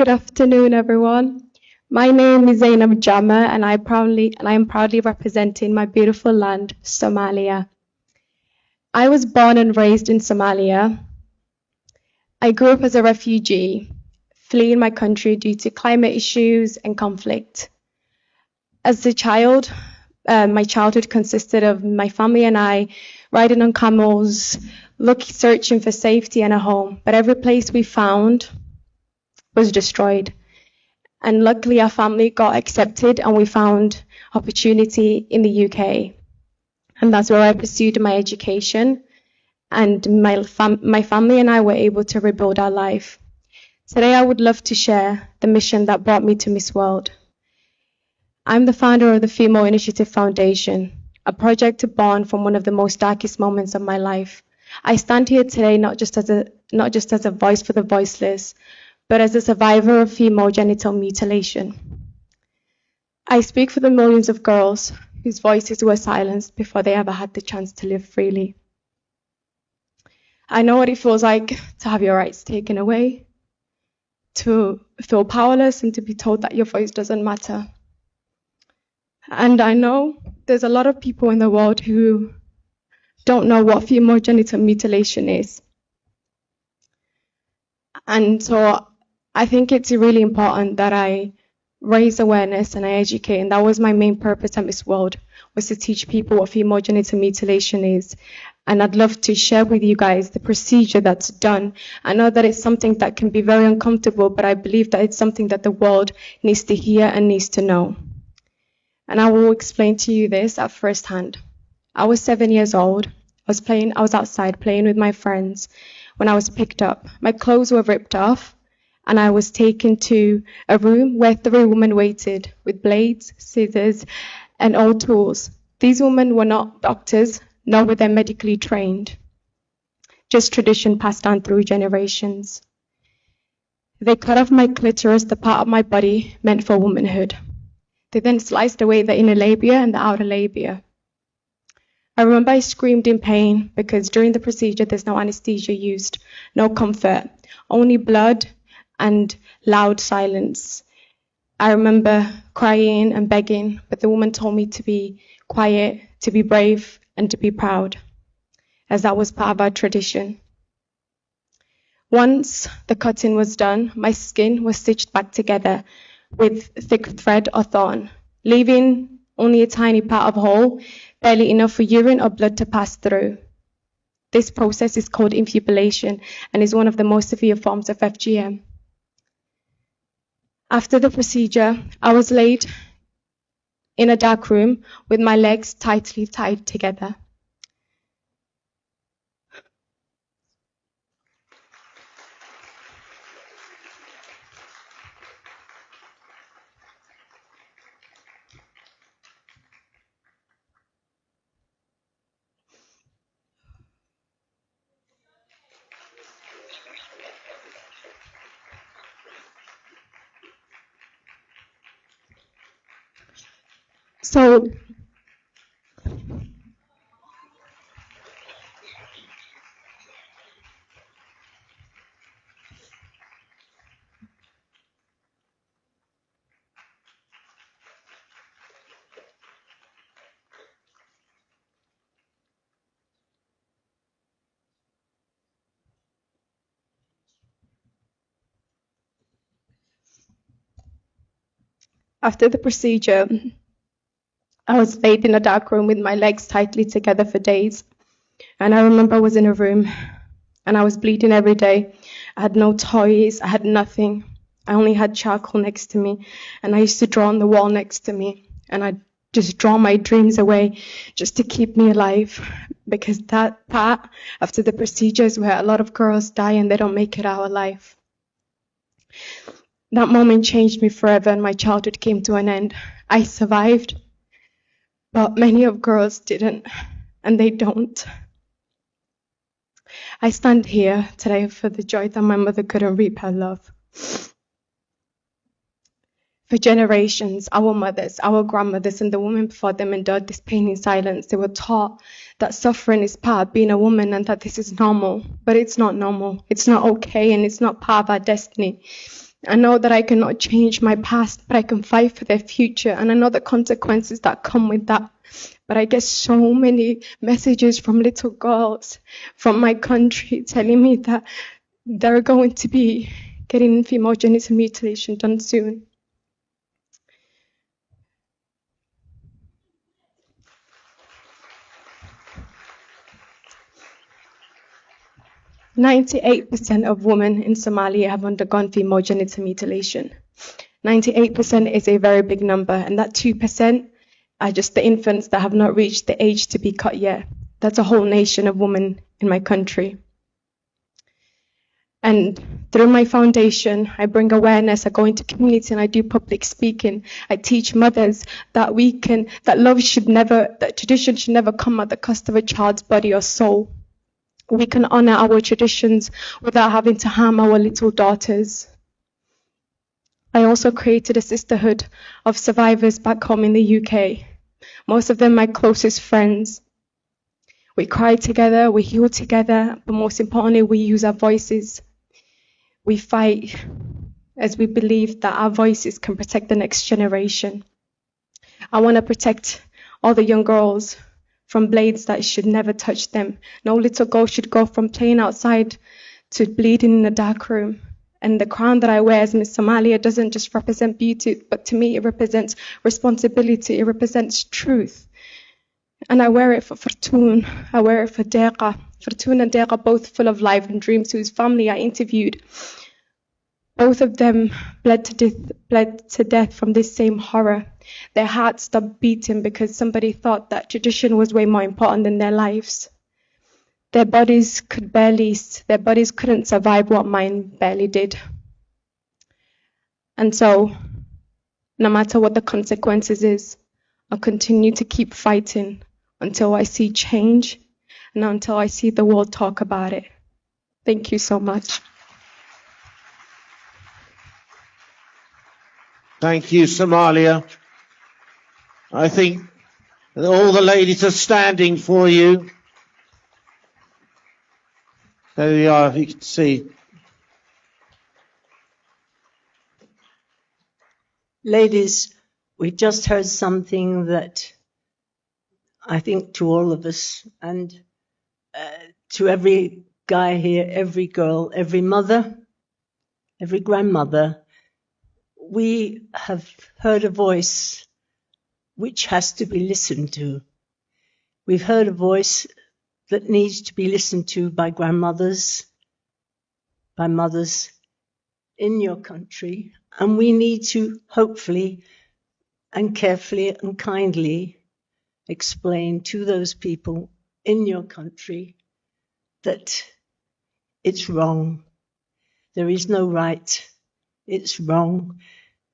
Good afternoon, everyone. My name is Zainab Jama, and I am proudly representing my beautiful land, Somalia. I was born and raised in Somalia. I grew up as a refugee, fleeing my country due to climate issues and conflict. As a child, my childhood consisted of my family and I riding on camels, searching for safety and a home. But every place we found was destroyed. And luckily, our family got accepted and we found opportunity in the UK. And that's where I pursued my education. And my family and I were able to rebuild our life. Today, I would love to share the mission that brought me to Miss World. I'm the founder of the Female Initiative Foundation, a project born from one of the most darkest moments of my life. I stand here today not just as a voice for the voiceless, but as a survivor of female genital mutilation. I speak for the millions of girls whose voices were silenced before they ever had the chance to live freely. I know what it feels like to have your rights taken away, to feel powerless and to be told that your voice doesn't matter. And I know there's a lot of people in the world who don't know what female genital mutilation is. And so I think it's really important that I raise awareness and I educate, and that was my main purpose at Miss World, was to teach people what female genital mutilation is. And I'd love to share with you guys the procedure that's done. I know that it's something that can be very uncomfortable, but I believe that it's something that the world needs to hear and needs to know. And I will explain to you this at first hand. I was 7 years old. I was outside playing with my friends when I was picked up. My clothes were ripped off, and I was taken to a room where 3 women waited with blades, scissors, and all tools. These women were not doctors, nor were they medically trained, just tradition passed down through generations. They cut off my clitoris, the part of my body meant for womanhood. They then sliced away the inner labia and the outer labia. I remember I screamed in pain because during the procedure there's no anesthesia used, no comfort, only blood and loud silence. I remember crying and begging, but the woman told me to be quiet, to be brave, and to be proud, as that was part of our tradition. Once the cutting was done, my skin was stitched back together with thick thread or thorn, leaving only a tiny part of hole, barely enough for urine or blood to pass through. This process is called infibulation and is one of the most severe forms of FGM. After the procedure, I was laid in a dark room with my legs tightly tied together. So after the procedure, I was laid in a dark room with my legs tightly together for days. And I remember I was in a room and I was bleeding every day. I had no toys, I had nothing. I only had charcoal next to me, and I used to draw on the wall next to me, and I'd just draw my dreams away just to keep me alive, because that part after the procedures where a lot of girls die and they don't make it out alive. That moment changed me forever, and my childhood came to an end. I survived, but many of girls didn't, and they don't. I stand here today for the joy that my mother couldn't reap her love. For generations, our mothers, our grandmothers, and the women before them endured this pain in silence. They were taught that suffering is part of being a woman and that this is normal, but it's not normal. It's not okay, and it's not part of our destiny. I know that I cannot change my past, but I can fight for their future. And I know the consequences that come with that. But I get so many messages from little girls from my country telling me that they're going to be getting female genital mutilation done soon. "98% of women in Somalia have undergone female genital mutilation." 98% is a very big number, and that 2% are just the infants that have not reached the age to be cut yet. That's a whole nation of women in my country. And through my foundation, I bring awareness. I go into community and I do public speaking. I teach mothers that that tradition should never come at the cost of a child's body or soul. We can honor our traditions without having to harm our little daughters. I also created a sisterhood of survivors back home in the UK. Most of them my closest friends. We cry together, we heal together, but most importantly, we use our voices. We fight as we believe that our voices can protect the next generation. I want to protect all the young girls from blades that should never touch them. No little girl should go from playing outside to bleeding in a dark room. And the crown that I wear as Miss Somalia doesn't just represent beauty, but to me it represents responsibility, it represents truth. And I wear it for Fortune, I wear it for Deqa. Fortune and Deqa, both full of life and dreams, whose family I interviewed. Both of them bled to death from this same horror. Their hearts stopped beating because somebody thought that tradition was way more important than their lives. Their bodies couldn't survive what mine barely did. And so, no matter what the consequences is, I'll continue to keep fighting until I see change and until I see the world talk about it. Thank you so much. Thank you, Somalia. I think that all the ladies are standing for you. There you are, you can see. Ladies, we just heard something that I think to all of us and to every guy here, every girl, every mother, every grandmother, we have heard a voice which has to be listened to. We've heard a voice that needs to be listened to by grandmothers, by mothers in your country, and we need to hopefully and carefully and kindly explain to those people in your country that it's wrong. There is no right. It's wrong.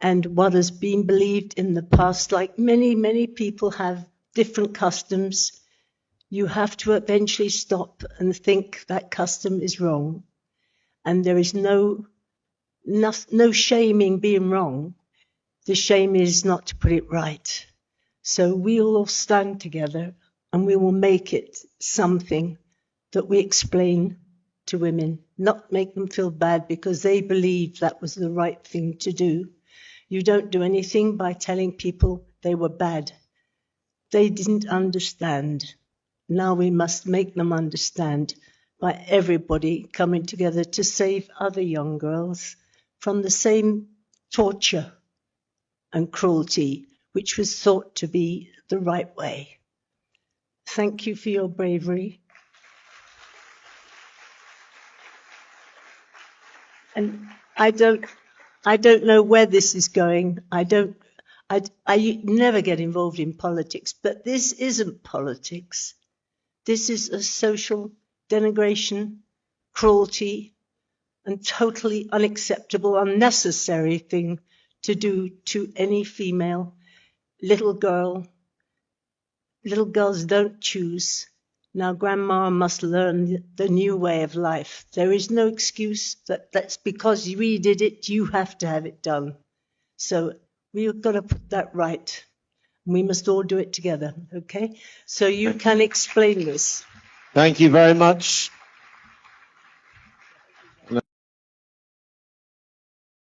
And what has been believed in the past, like many, many people have different customs, you have to eventually stop and think that custom is wrong. And there is no shame in being wrong. The shame is not to put it right. So we will all stand together and we will make it something that we explain to women, not make them feel bad because they believe that was the right thing to do. You don't do anything by telling people they were bad. They didn't understand. Now we must make them understand by everybody coming together to save other young girls from the same torture and cruelty which was thought to be the right way. Thank you for your bravery. And I don't know where this is going. I never get involved in politics, but this isn't politics. This is a social denigration, cruelty, and totally unacceptable, unnecessary thing to do to any female, little girl. Little girls don't choose. Now grandma must learn the new way of life. There is no excuse that's because we did it, you have to have it done. So we've got to put that right. We must all do it together, okay? So you can explain this. Thank you very much.